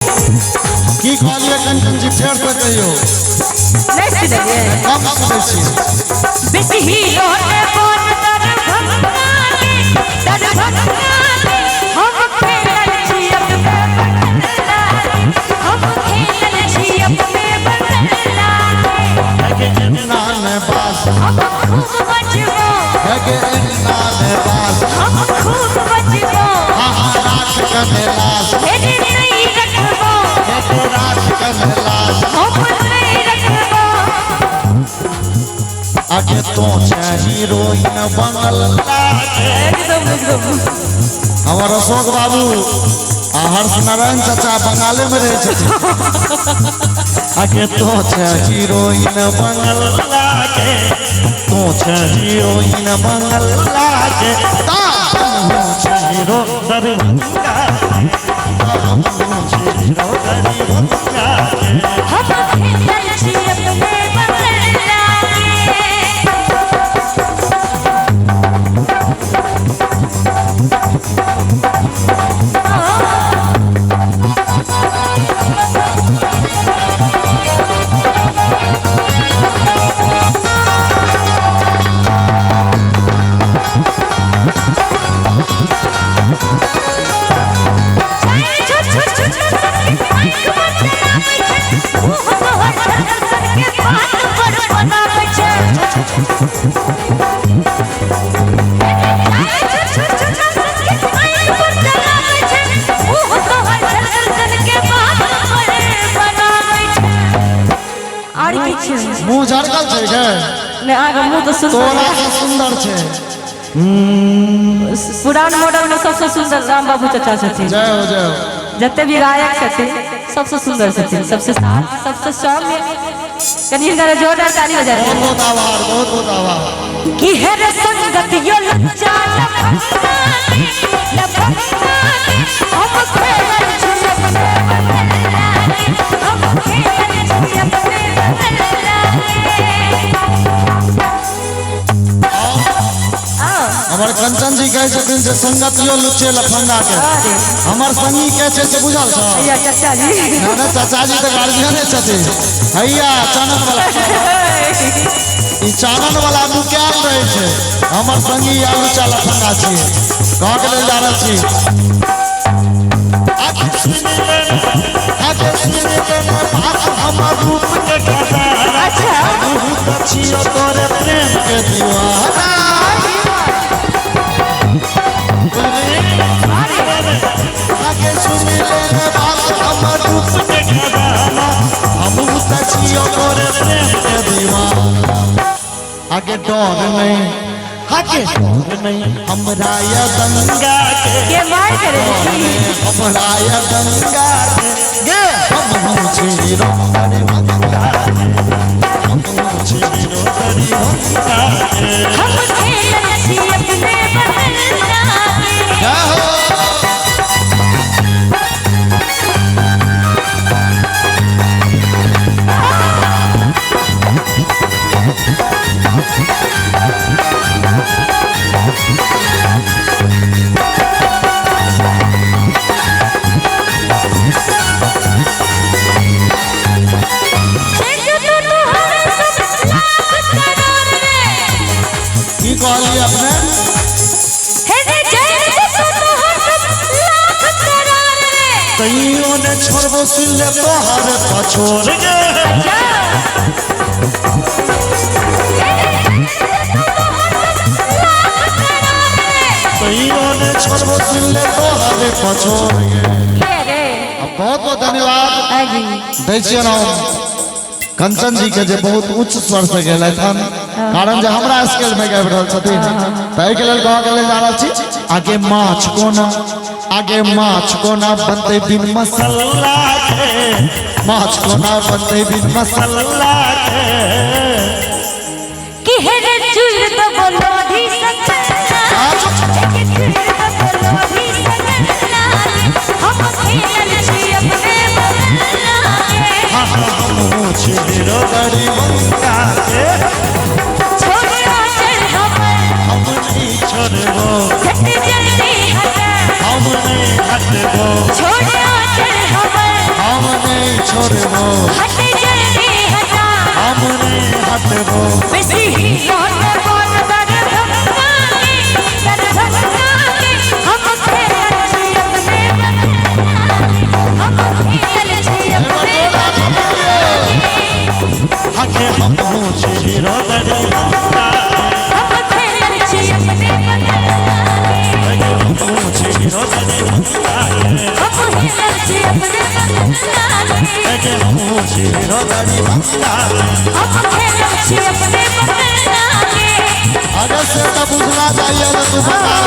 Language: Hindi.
की कहलिए कंचन जी फेर से कहियो नहीं सुनिए हम सुनै छी बेसी हीरो ने बोल दर भगना हम खेलल छी अपने बंगला हम खेलल छी अपने बंगला लगे नान बास हम खूब बचबो लगे नान बास हम खूब बचबो राख कने लाश तेरे नहीं रखबो लगे राख कने लाश हम नहीं रखबो आगे तो हीरोइन बनल एकदम हमार अशोक बाबू आ हर्ष नारायण चाचा बंगाले में रहे छथिन आगे तो हीरोइन बनल लागे तो हीरोइन बनल लागे हीरो दरभंगा हीरो दरभंगा हम खेलल छी अपने बंगला मुंह झरकल छै गे ने आगे मुंह तो तोरा से सुंदर छै पुरान मॉडल में सबसे सुंदर राम बाबू चाचा छथिन जय हो जते भी गायक छथिन सबसे सुंदर छथिन सबसे सौम्य कनी इनका जोरदार ताली हो जाए बहुत आभार कि है रे संगत यो लच्चा लफंगा हम खेलल छी अपने बंगला हम खेलल छी अपने बंगला हमार कंचन जी कहे छथिन जे संगत यो लुच्चे लफंगा के हमार संगी कहे छै से बुझल छ भैया चाचा जी ना चाचा जी तो गार्जियने छथिन भैया चानन वाला ई चानन वाला मुक्याल रहे छै हमर संगी या लुच्चा लफंगा छी कह के ले जा रहल छी हमर रूप के खजाना अच्छा बहुत अच्छी तोरे प्रेम के दीवाना आगे सुनी ले बात हमर रूप के खजाना हम बहुत अच्छी तोरे प्रेम के दीवाना आगे डर नहीं हमरा या दंगा के मार करे हमरा या दंगा गे हम हीरो दरभंगा हम हीरो दरभंगा हम खेलल छी अपने बंगला की कहलिए अपने तैयो ने छोड़बो सिले तोहर पछोड़ गे तैयो ने छोड़बो सिले तोहर पछोड़ गे बहुत बहुत धन्यवाद दै छियै ना कंचन जी के जे बहुत उच्च स्वर से गेलै हन कारण जे हमरा स्केल में गाबि रहल छथिन ताहि के लेल कह के लेल जा रहल छी आगे माछ कोना बनते बिन मसाला के माछ कोना बनते बिन मसाला के कि है रे चुल तो बोलो धी सकला कि चुल तो बोलो धी सकला हम खेलल छी अपने बंगला हम हीरो दरभंगा के छोड़ो चल हम नहीं छोड़बो जल्दी हट हम नहीं हटबो छोड़ो चल हम बंगला हम खेलब छी अपने बंगला के। अरे से तो बुझना चाहिए ना तू बता